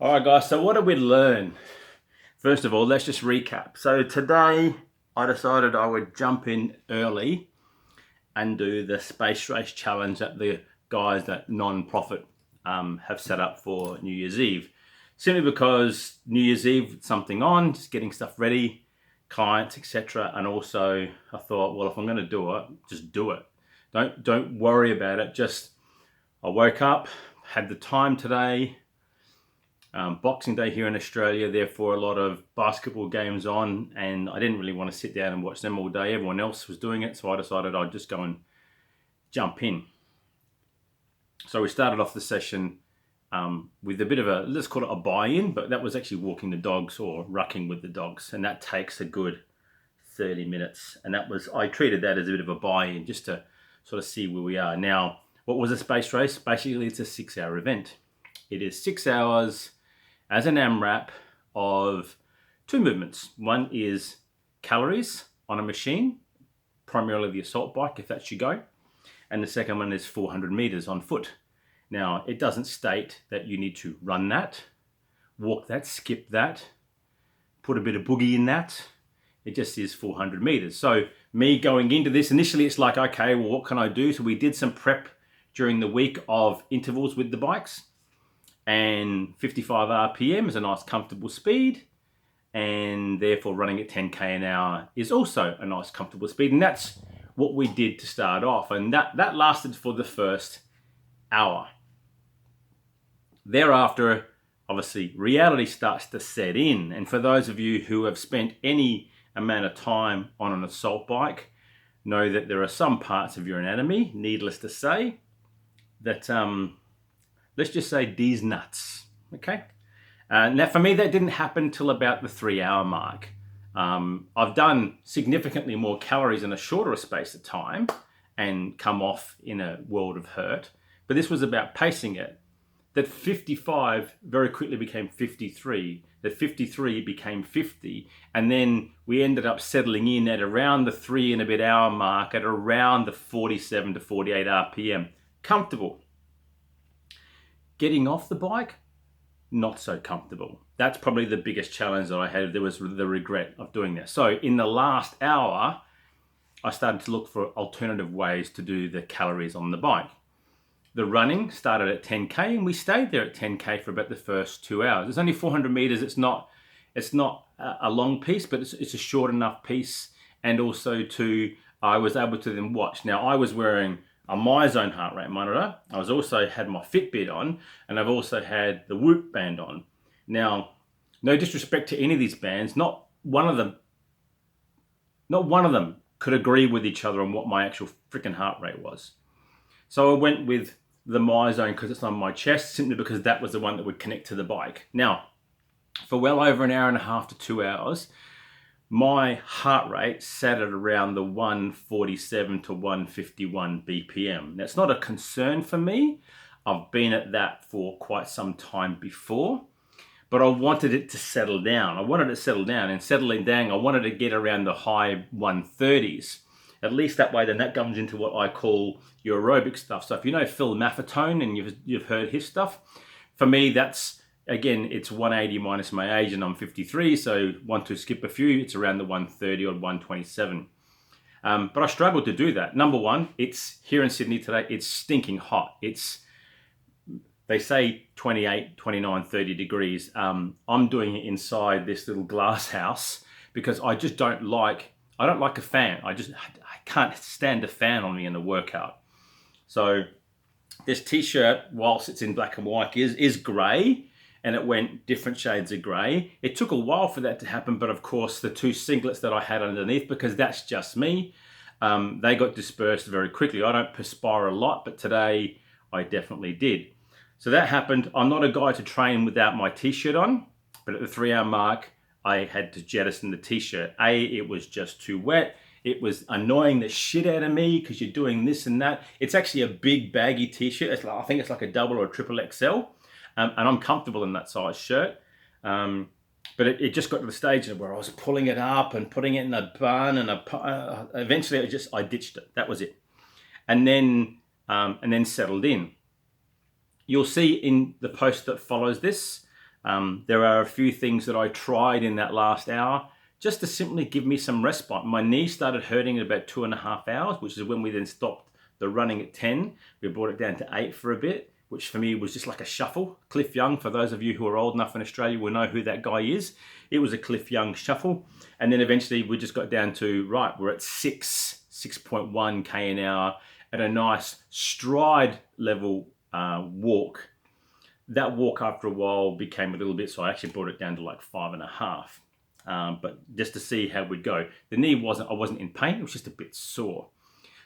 All right, guys, so what did we learn? First of all, let's just recap. So today I decided I would jump in early and do the space race challenge that the guys that non-profit have set up for New Year's Eve. Simply because New Year's Eve, something on, just getting stuff ready, clients, etc. And also I thought, well, if I'm going to do it, just do it. Don't worry about it. Just I woke up, had the time today. Boxing Day here in Australia, therefore a lot of basketball games on, and I didn't really want to sit down and watch them all day. Everyone else was doing it, so I decided I'd just go and jump in. So we started off the session with a bit of a, let's call it a buy-in, but that was actually walking the dogs or rucking with the dogs, and that takes a good 30 minutes. And I treated that as a bit of a buy-in just to sort of see where we are. Now, what was a space race? Basically, it's a 6-hour event. It is 6 hours as an AMRAP of 2 movements. One is calories on a machine, primarily the assault bike, if that's your go. And the second one is 400 meters on foot. Now, it doesn't state that you need to run that, walk that, skip that, put a bit of boogie in that. It just is 400 meters. So me going into this, initially it's like, okay, well, what can I do? So we did some prep during the week of intervals with the bikes. And 55 RPM is a nice comfortable speed, and therefore running at 10k an hour is also a nice comfortable speed, and that's what we did to start off, and that lasted for the first hour. Thereafter, obviously, reality starts to set in, and for those of you who have spent any amount of time on an assault bike, know that there are some parts of your anatomy, needless to say, that let's just say these nuts, okay? Now for me, that didn't happen till about the 3-hour mark. I've done significantly more calories in a shorter space of time and come off in a world of hurt, but this was about pacing it. That 55 very quickly became 53, that 53 became 50, and then we ended up settling in at around the 3 and a bit hour mark at around the 47 to 48 RPM. Comfortable. Getting off the bike, not so comfortable. That's probably the biggest challenge that I had. There was the regret of doing that. So in the last hour, I started to look for alternative ways to do the calories on the bike. The running started at 10k, and we stayed there at 10k for about the first 2 hours. It's only 400 meters. It's not a long piece, but it's a short enough piece. And also I was able to then watch. Now I was wearing a MyZone heart rate monitor. I was also had my Fitbit on, and I've also had the Whoop band on. Now, no disrespect to any of these bands, not one of them could agree with each other on what my actual freaking heart rate was. So I went with the MyZone because it's on my chest, simply because that was the one that would connect to the bike. Now, for well over an hour and a half to 2 hours, my heart rate sat at around the 147 to 151 BPM. That's not a concern for me. I've been at that for quite some time before, but I wanted it to settle down. And settling down, I wanted to get around the high 130s. At least that way, then that comes into what I call your aerobic stuff. So if you know Phil Maffetone and you've heard his stuff, for me, that's, again, it's 180 minus my age, and I'm 53, so want to skip a few, it's around the 130 or 127. But I struggled to do that. Number one, it's here in Sydney today, it's stinking hot. They say 28, 29, 30 degrees. I'm doing it inside this little glass house because I don't like a fan. I can't stand a fan on me in a workout. So this t-shirt, whilst it's in black and white, is grey, and it went different shades of grey. It took a while for that to happen, but of course the 2 singlets that I had underneath, because that's just me, they got dispersed very quickly. I don't perspire a lot, but today I definitely did. So that happened. I'm not a guy to train without my t-shirt on, but at the 3-hour mark, I had to jettison the t-shirt. It was just too wet. It was annoying the shit out of me because you're doing this and that. It's actually a big baggy t-shirt. I think it's like a double or a triple XL. And I'm comfortable in that size shirt. But it just got to the stage where I was pulling it up and putting it in a bun, and eventually I ditched it. That was it. And then settled in. You'll see in the post that follows this There are a few things that I tried in that last hour just to simply give me some respite. My knee started hurting at about 2.5 hours, which is when we then stopped the running at 10. We brought it down to 8 for a bit, which for me was just like a shuffle. Cliff Young, for those of you who are old enough in Australia, will know who that guy is. It was a Cliff Young shuffle. And then eventually we just got down to, right, we're at 6.1 k an hour at a nice stride level walk. That walk after a while became a little bit, so I actually brought it down to like 5.5. But just to see how we'd go. The knee I wasn't in pain, it was just a bit sore.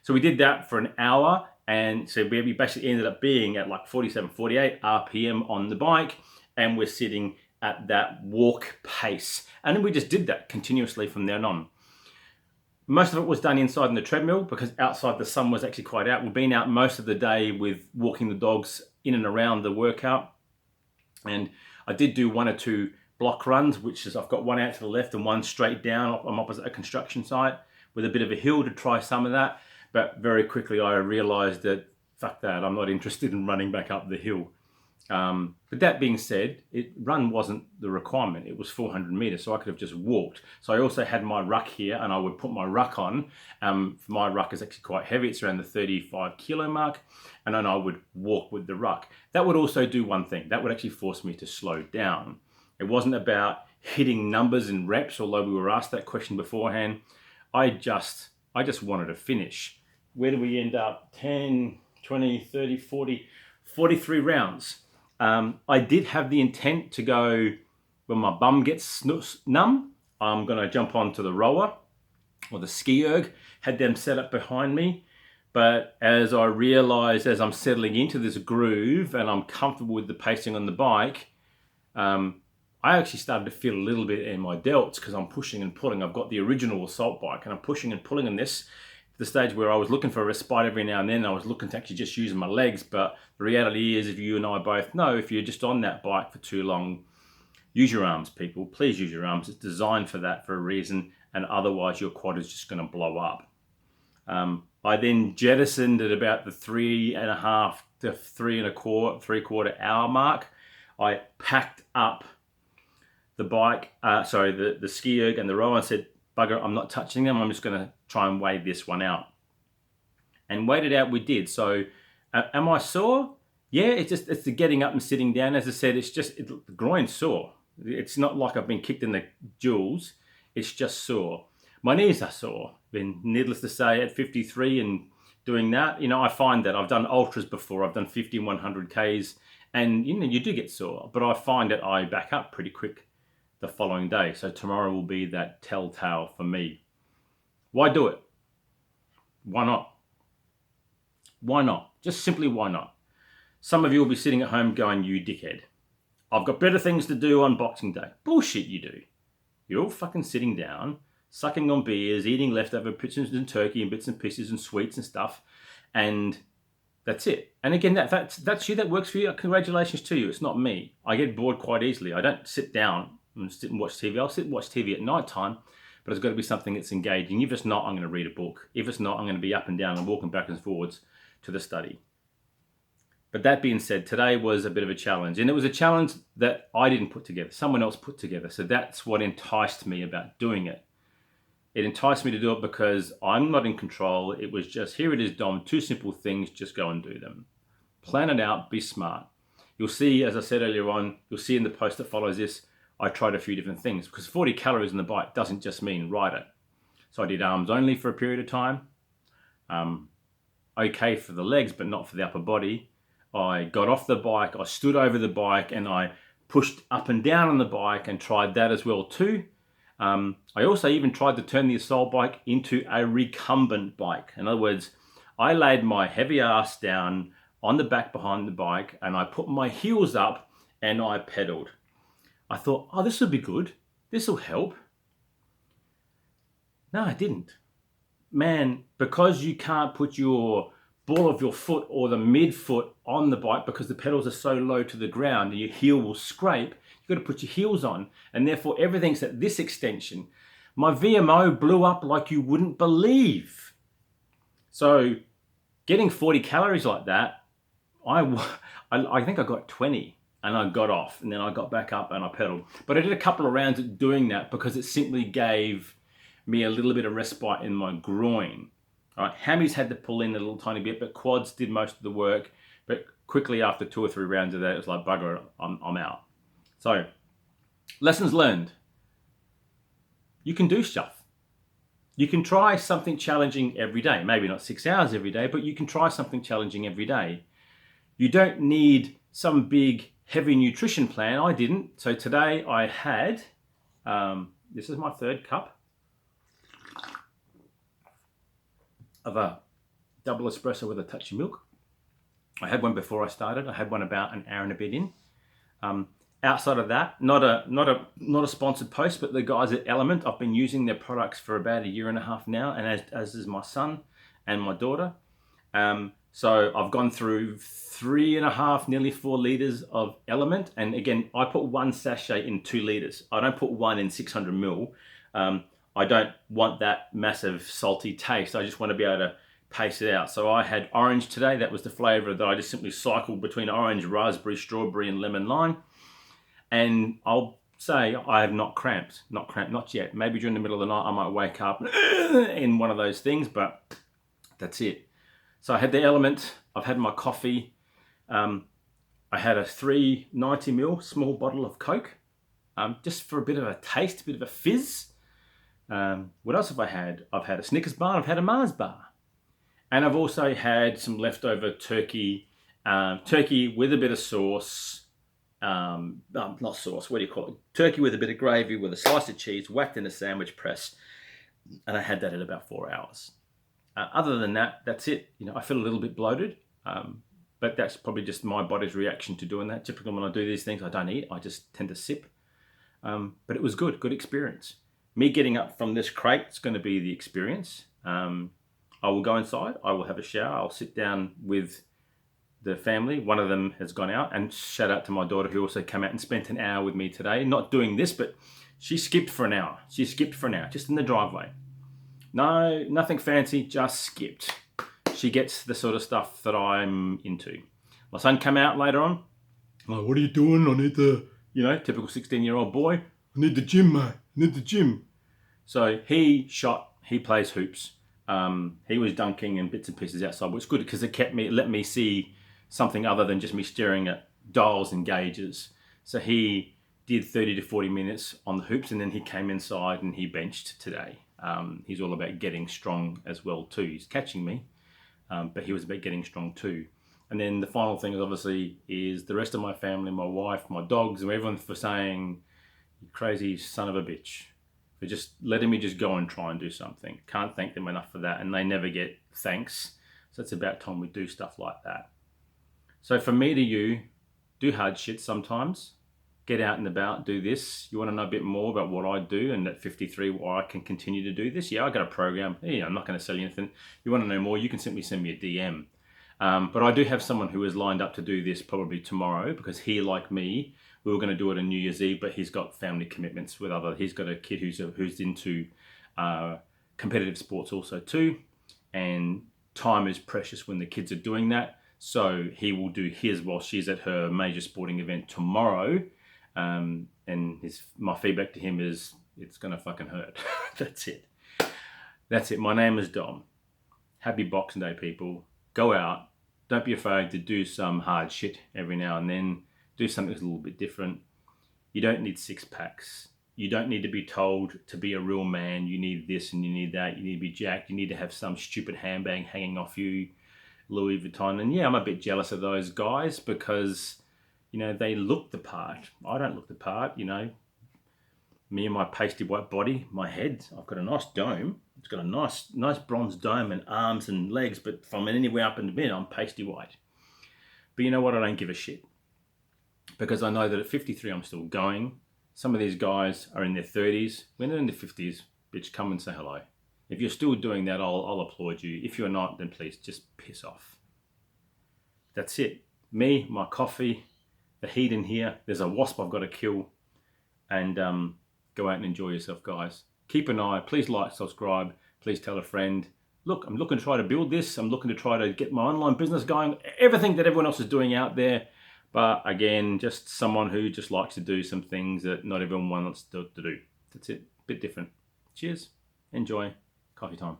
So we did that for an hour, and so we basically ended up being at like 47, 48 RPM on the bike, and we're sitting at that walk pace. And then we just did that continuously from then on. Most of it was done inside in the treadmill because outside the sun was actually quite out. We've been out most of the day with walking the dogs in and around the workout. And I did do 1 or 2 block runs, which is I've got one out to the left and one straight down. I'm opposite a construction site with a bit of a hill to try some of that. But very quickly I realized that, fuck that, I'm not interested in running back up the hill. But that being said, run wasn't the requirement. It was 400 meters, so I could have just walked. So I also had my ruck here, and I would put my ruck on. My ruck is actually quite heavy. It's around the 35 kilo mark. And then I would walk with the ruck. That would also do one thing. That would actually force me to slow down. It wasn't about hitting numbers and reps, although we were asked that question beforehand. I just wanted to finish. Where do we end up? 10, 20, 30, 40, 43 rounds. I did have the intent to go, when my bum gets numb, I'm going to jump onto the rower or the Ski Erg, had them set up behind me. But as I realized, as I'm settling into this groove and I'm comfortable with the pacing on the bike, I actually started to feel a little bit in my delts because I'm pushing and pulling. I've got the original assault bike and I'm pushing and pulling on this. The stage where I was looking for a respite every now and then, I was looking to actually just use my legs. But the reality is, if you and I both know, if you're just on that bike for too long, use your arms, people. Please use your arms. It's designed for that for a reason, and otherwise your quad is just going to blow up. I then jettisoned at about the 3.5 to 3.25 hour mark. I packed up the bike, the Ski Erg and the rower, and said, bugger, I'm not touching them. I'm just going to try and weigh this one out. And weighed it out we did. So am I sore? Yeah, it's the getting up and sitting down. As I said, the groin's sore. It's not like I've been kicked in the jewels. It's just sore. My knees are sore. Then needless to say, at 53 and doing that, I find that I've done ultras before. I've done 50 and 100 Ks, and you do get sore. But I find that I back up pretty quick the following day. So tomorrow will be that telltale for me. Why do it? Why not? Why not? Just simply why not? Some of you will be sitting at home going, you dickhead. I've got better things to do on Boxing Day. Bullshit you do. You're all fucking sitting down, sucking on beers, eating leftover pigeons and turkey and bits and pieces and sweets and stuff, and that's it. And again, that's you, that works for you. Congratulations to you. It's not me. I get bored quite easily. I don't sit down and sit and watch TV. I'll sit and watch TV at night time, but it's got to be something that's engaging. If it's not, I'm going to read a book. If it's not, I'm going to be up and down and walking back and forwards to the study. But that being said, today was a bit of a challenge, and it was a challenge that I didn't put together. Someone else put together. So that's what enticed me about doing it. It enticed me to do it because I'm not in control. It was just, here it is, Dom, 2 simple things, just go and do them. Plan it out, be smart. You'll see, as I said earlier on, you'll see in the post that follows this, I tried a few different things because 40 calories in the bike doesn't just mean ride it. So I did arms only for a period of time. Okay for the legs, but not for the upper body. I got off the bike, I stood over the bike, and I pushed up and down on the bike and tried that as well too. I also even tried to turn the assault bike into a recumbent bike. In other words, I laid my heavy ass down on the back behind the bike and I put my heels up and I pedaled. I thought, oh, this will be good. This will help. No, I didn't. Man, because you can't put your ball of your foot or the midfoot on the bike because the pedals are so low to the ground and your heel will scrape, you've got to put your heels on, and therefore everything's at this extension. My VMO blew up like you wouldn't believe. So getting 40 calories like that, I think I got 20. and I got off, and then I got back up and I pedaled. But I did a couple of rounds at doing that because it simply gave me a little bit of respite in my groin. All right, hammies had to pull in a little tiny bit, but quads did most of the work. But quickly after 2 or 3 rounds of that, it was like, bugger it, I'm out. So, lessons learned. You can do stuff. You can try something challenging every day. Maybe not 6 hours every day, but you can try something challenging every day. You don't need some big, heavy nutrition plan. I didn't. So today I had, this is my 3rd cup of a double espresso with a touch of milk. I had one before I started. I had one about an hour and a bit in. Outside of that, not a sponsored post, but the guys at Element, I've been using their products for about 1.5 years now, and as is my son and my daughter. So I've gone through 3.5, nearly 4 liters of Element, and again, I put 1 sachet in 2 liters. I don't put 1 in 600 ml. I don't want that massive salty taste. I just want to be able to pace it out. So I had orange today. That was the flavor that I just simply cycled between orange, raspberry, strawberry, and lemon lime. And I'll say I have not cramped, not yet. Maybe during the middle of the night I might wake up in one of those things, but that's it. So I had the Element. I've had my coffee. I had a 390 ml small bottle of Coke, just for a bit of a taste, a bit of a fizz. What else have I had? I've had a Snickers bar. I've had a Mars bar. And I've also had some leftover turkey with a bit of sauce. Not sauce, what do you call it? Turkey with a bit of gravy with a slice of cheese whacked in a sandwich press. And I had that in about 4 hours. Other than that, that's it. I feel a little bit bloated, but that's probably just my body's reaction to doing that. Typically when I do these things, I don't eat, I just tend to sip. But it was good experience. Me getting up from this crate is going to be the experience. I will go inside, I will have a shower, I'll sit down with the family. One of them has gone out, and shout out to my daughter who also came out and spent an hour with me today. Not doing this, but she skipped for an hour. Just in the driveway. No, nothing fancy, just skipped. She gets the sort of stuff that I'm into. My son came out later on. Like, what are you doing? I need the, typical 16-year-old boy. I need the gym, mate. I need the gym. So he plays hoops. He was dunking and bits and pieces outside, which is good because it let me see something other than just me staring at dials and gauges. So he did 30 to 40 minutes on the hoops, and then he came inside and he benched today. He's all about getting strong as well too. He's catching me, but he was about getting strong too. And then the final thing is obviously the rest of my family, my wife, my dogs, and everyone for saying, "You crazy son of a bitch," for just letting me just go and try and do something. Can't thank them enough for that, and they never get thanks. So it's about time we do stuff like that. So from me to you, do hard shit sometimes. Get out and about, do this. You want to know a bit more about what I do and at 53 why I can continue to do this? Yeah, I got a program. Yeah, I'm not going to sell you anything. You want to know more, you can simply send me a DM. But I do have someone who is lined up to do this probably tomorrow, because he, like me, we were going to do it on New Year's Eve, but he's got family commitments with he's got a kid who's into competitive sports also too. And time is precious when the kids are doing that. So he will do his while she's at her major sporting event tomorrow. And my feedback to him is, it's going to fucking hurt. That's it. My name is Dom. Happy Boxing Day, people. Go out. Don't be afraid to do some hard shit every now and then. Do something that's a little bit different. You don't need 6 packs. You don't need to be told to be a real man. You need this and you need that. You need to be jacked. You need to have some stupid handbag hanging off you, Louis Vuitton. And yeah, I'm a bit jealous of those guys because, they look the part. I don't look the part, Me and my pasty white body, my head, I've got a nice dome. It's got a nice bronze dome and arms and legs, but from anywhere up in the mid, I'm pasty white. But you know what? I don't give a shit. Because I know that at 53, I'm still going. Some of these guys are in their 30s. When they're in their 50s, bitch, come and say hello. If you're still doing that, I'll applaud you. If you're not, then please just piss off. That's it. Me, my coffee, the heat in here. There's a wasp I've got to kill. And go out and enjoy yourself, guys. Keep an eye. Please like, subscribe. Please tell a friend. Look, I'm looking to try to build this. I'm looking to try to get my online business going. Everything that everyone else is doing out there. But again, just someone who just likes to do some things that not everyone wants to do. That's it. Bit different. Cheers. Enjoy. Coffee time.